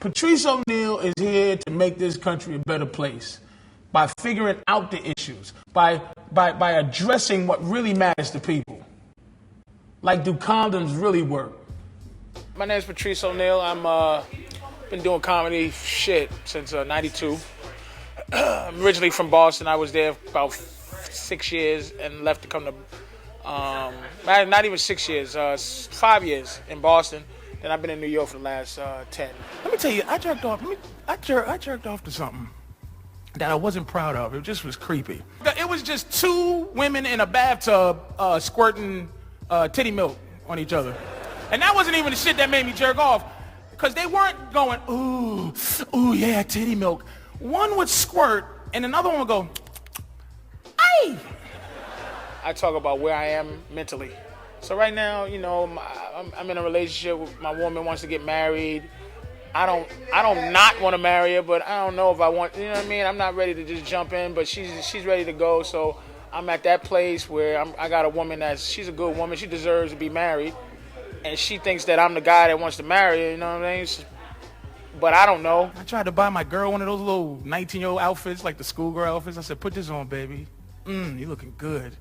Patrice O'Neal is here to make this country a better place by figuring out the issues, by addressing what really matters to people. Like, do condoms really work? My name is Patrice O'Neal. I'm been doing comedy since '92. I'm originally from Boston. I was there for about 6 years and left to come to not even 6 years, 5 years in Boston. Then I've been in New York for the last 10. Let me tell you, I jerked off. I jerked off to something that I wasn't proud of. It just was creepy. It was just two women in a bathtub squirting titty milk on each other. And that wasn't even the shit that made me jerk off, because they weren't going, ooh, yeah, titty milk. One would squirt, and another one would go, ay! I talk about where I am mentally. So right now, you know, I'm in a relationship with my woman, wants to get married. I don't not want to marry her, but I don't know if I want, you know what I mean? I'm not ready to just jump in, but she's ready to go. So I'm at that place where I got a woman she's a good woman. She deserves to be married. And she thinks that I'm the guy that wants to marry her, you know what I mean? But I don't know. I tried to buy my girl one of those little 19-year-old outfits, like the schoolgirl outfits. I said, put this on, baby. You looking good.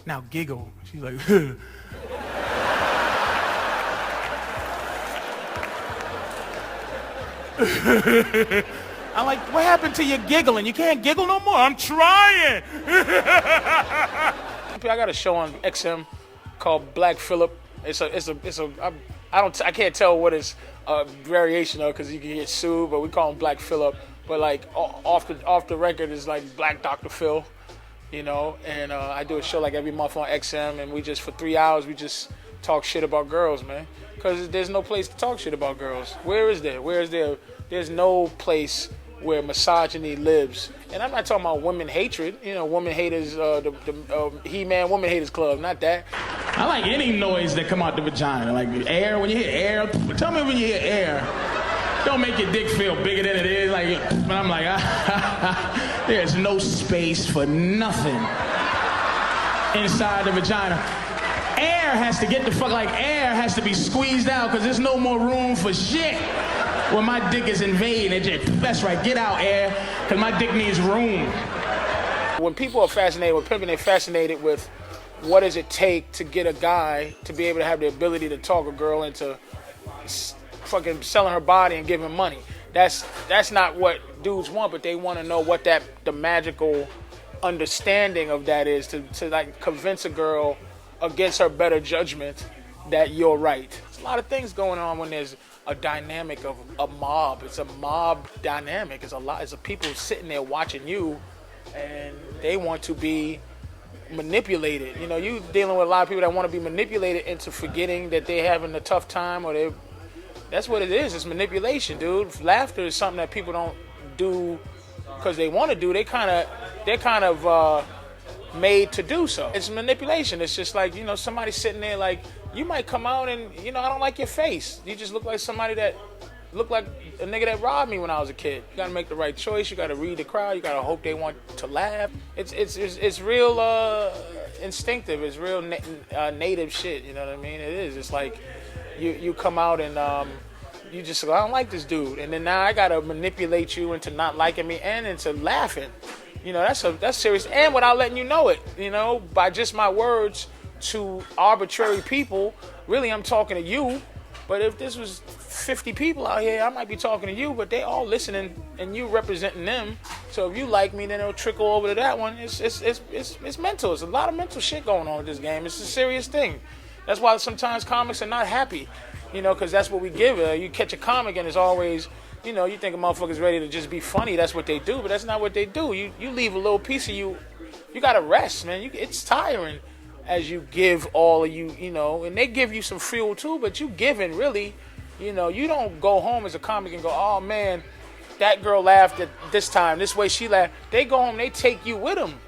Now giggle. She's like, I'm like, what happened to your giggling? You can't giggle no more. I'm trying. I got a show on XM called Black Phillip. I can't tell what it's a variation of, because you can get sued, but we call him Black Phillip. But like off the record is like Black Dr. Phil, you know. And I do a show like every month on XM, and we just for 3 hours we just talk shit about girls, man. Because there's no place to talk shit about girls. Where is there? There's no place where misogyny lives. And I'm not talking about women hatred. You know, women haters, the He-Man Woman Haters Club, not that. I like any noise that come out the vagina, like air. When you hear air, tell me when you hear air. Don't make your dick feel bigger than it is. Like, but I'm like, there's no space for nothing inside the vagina. Air has to get the fuck, like air has to be squeezed out, because there's no more room for shit. When my dick is invading, that's right, get out, air, because my dick needs room. When people are fascinated with pimping, they're fascinated with what does it take to get a guy to be able to have the ability to talk a girl into fucking selling her body and giving money. That's not what dudes want, but they want to know what the magical understanding of that is to like convince a girl against her better judgment that you're right. There's a lot of things going on when there's a dynamic of a mob. It's a mob dynamic. It's a people sitting there watching you, and they want to be manipulated. You know, you dealing with a lot of people that want to be manipulated into forgetting that they're having a tough time, or that's what it is. It's manipulation, dude. Laughter is something that people don't do because they want to do. They're kind of made to do so. It's manipulation. It's just like, you know, somebody sitting there like, you might come out and, you know, I don't like your face. You just look like somebody that looked like a nigga that robbed me when I was a kid. You gotta make the right choice. You gotta read the crowd. You gotta hope they want to laugh. It's real instinctive. It's real native shit. You know what I mean? It is. It's like you come out and you just go, I don't like this dude, and then now I gotta manipulate you into not liking me and into laughing. You know, that's serious, and without letting you know it. You know, by just my words to arbitrary people. Really, I'm talking to you. But if this was 50 people out here, I might be talking to you, but they all listening and you representing them. So if you like me, then it'll trickle over to that one. It's mental. It's a lot of mental shit going on with this game. It's a serious thing. That's why sometimes comics are not happy, you know, because that's what we give. You catch a comic and it's always, you know, you think a motherfucker's ready to just be funny. That's what they do, but that's not what they do. You leave a little piece of you. You got to rest, man. It's tiring as you give all of you, you know, and they give you some fuel too, but you giving really, you know, you don't go home as a comic and go, oh man, that girl laughed at this time, this way she laughed. They go home, they take you with them.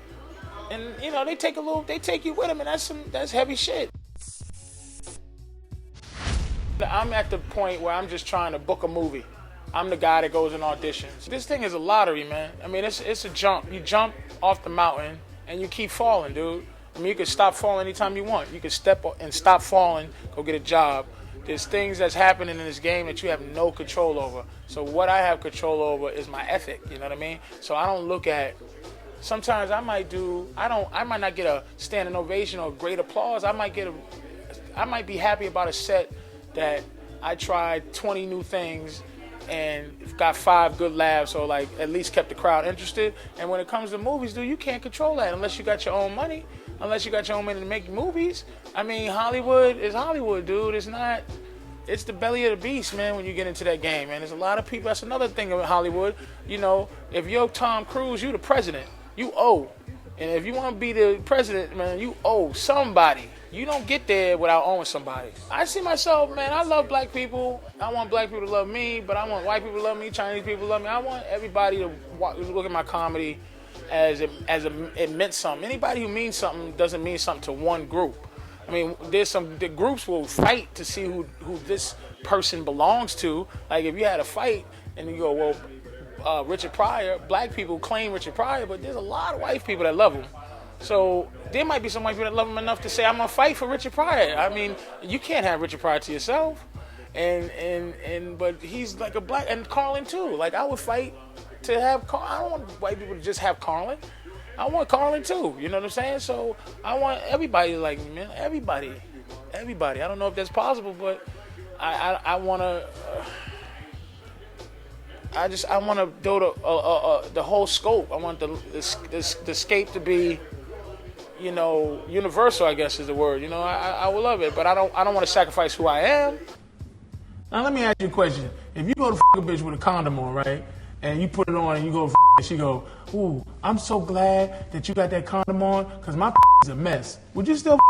And, you know, they take you with them, and that's heavy shit. I'm at the point where I'm just trying to book a movie. I'm the guy that goes in auditions. This thing is a lottery, man. I mean, it's a jump. You jump off the mountain and you keep falling, dude. I mean, you can stop falling anytime you want. You can step and stop falling, go get a job. there's things that's happening in this game that you have no control over. So what I have control over is my ethic. You know what I mean? So I don't look at. Sometimes I might not get a standing ovation or great applause. I might be happy about a set that I tried 20 new things and got 5 good laughs, or like at least kept the crowd interested. And when it comes to movies, dude, you can't control that unless you got your own money. Unless you got your own money to make movies. I mean, Hollywood is Hollywood, dude. It's the belly of the beast, man, when you get into that game, man. There's a lot of people. That's another thing about Hollywood. You know, if you're Tom Cruise, you the president. You owe. And if you want to be the president, man, you owe somebody. You don't get there without owing somebody. I see myself, man, I love black people. I want black people to love me, but I want white people to love me, Chinese people to love me. I want everybody to look at my comedy as it meant something. Anybody who means something doesn't mean something to one group. I mean, the groups will fight to see who this person belongs to. Like if you had a fight and you go, well, Richard Pryor, black people claim Richard Pryor, but there's a lot of white people that love him. So there might be some white people that love him enough to say, I'm gonna fight for Richard Pryor. I mean, you can't have Richard Pryor to yourself. But he's like a black, and Carlin too. Like I would fight to have Carlin. I don't want white people to just have Carlin. I want Carlin too. You know what I'm saying? So I want everybody to like me, man. Everybody. I don't know if that's possible, but I want to. I want to do the whole scope. I want the scape to be, you know, universal, I guess is the word. You know, I would love it, but I don't want to sacrifice who I am. Now let me ask you a question. If you go to f*** a bitch with a condom on, right, and you put it on and you go f*** and she go, ooh, I'm so glad that you got that condom on because my is a mess. Would you still f***